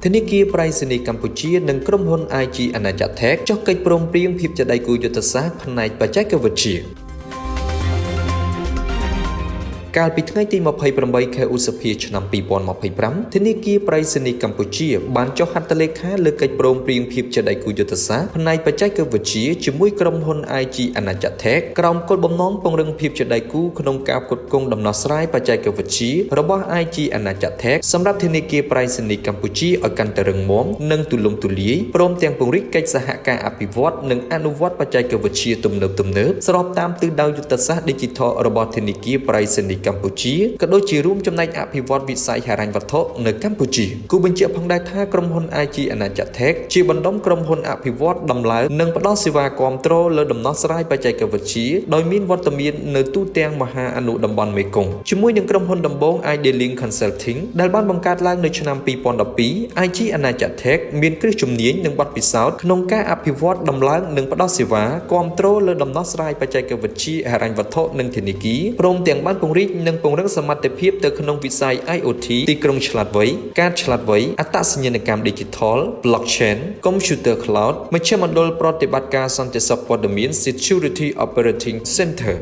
ធនាគារប្រៃសណីកម្ពុជានិងក្រុមហ៊ុន IG អាណាចក្រថេកចុះកិច្ចព្រមព្រៀងភាពជាដៃគូយុទ្ធសាស្ត្រផ្នែកបច្ចេកវិទ្យាកាលពីថ្ងៃទី28 ខែឧសភាឆ្នាំ2025ធនាគារប្រៃសណីកម្ពុជាបានចុះហត្ថលេខាលើកិច្ចព្រមព្រៀងភាពជាដៃគូយុទ្ធសាស្ត្រផ្នែកបច្ចេកវិទ្យាជាមួយក្រុមហ៊ុន IG អាណាចក្រថេកក្រោមគោលបំណងពង្រឹងភាពជាដៃគូក្នុងការផ្គត់ផ្គង់ដំណោះស្រាយបច្ចេកវិទ្យារបស់ IG អាណាចក្រថេកសម្រាប់ធនាគារប្រៃសណីកម្ពុជាឲ្យកាន់តែរឹងមាំនិងទូលំទូលាយព្រមទាំងពង្រីកកិច្ចសហការអភិវឌ្ឍនិងអនុវត្តបច្ចេកវិទ្យាទំនើបស្របតាមទិសដៅយុទ្ធសាស្ត្រ Digital របស់ធនាគារប្រៃសណីកម្ពុជាក៏ដូចជារួមចំណែកអភិវឌ្ឍវិស័យហិរញ្ញវត្ថុនៅកម្ពុជាគូបញ្ជាក់ផងដែរថាក្រុមហ៊ុន IG អាណាចក្រថេកជាបណ្ដុំក្រុមហ៊ុនអភិវឌ្ឍដំឡើងនិងផ្ដល់សេវាគាំទ្រលើដំណោះស្រាយបច្ចេកវិទ្យាដោយមានវត្តមាននៅទូទាំងមហាអនុតំបន់មេគង្គជាមួយនឹងក្រុមហ៊ុនដំបូង Idealink Consulting ដែលបានបង្កើតឡើងនៅឆ្នាំ2012 IG អាណាចក្រថេកមានគ្រឹះជំនាញនិងបទពិសោធន៍ក្នុងការអភិវឌ្ឍដំឡើងនិងផ្ដល់សេវាគាំទ្រលើដំណោះស្រាយបច្ចេកវិទ្យាហិរញ្ញវត្ថុនិងធនាគារព្រមទាំងបានពង្រីកនិងពង្រឹងសមត្ថភាពទៅក្នុងវិស័យ IoT ទីក្រុងឆ្លាតវៃ កាតឆ្លាតវៃ អត្តសញ្ញាណកម្ម Digital Blockchain Computer Cloud មជ្ឈមណ្ឌលប្រតិបត្តិការសន្តិសុខព័ត៌មាន Security Operating Center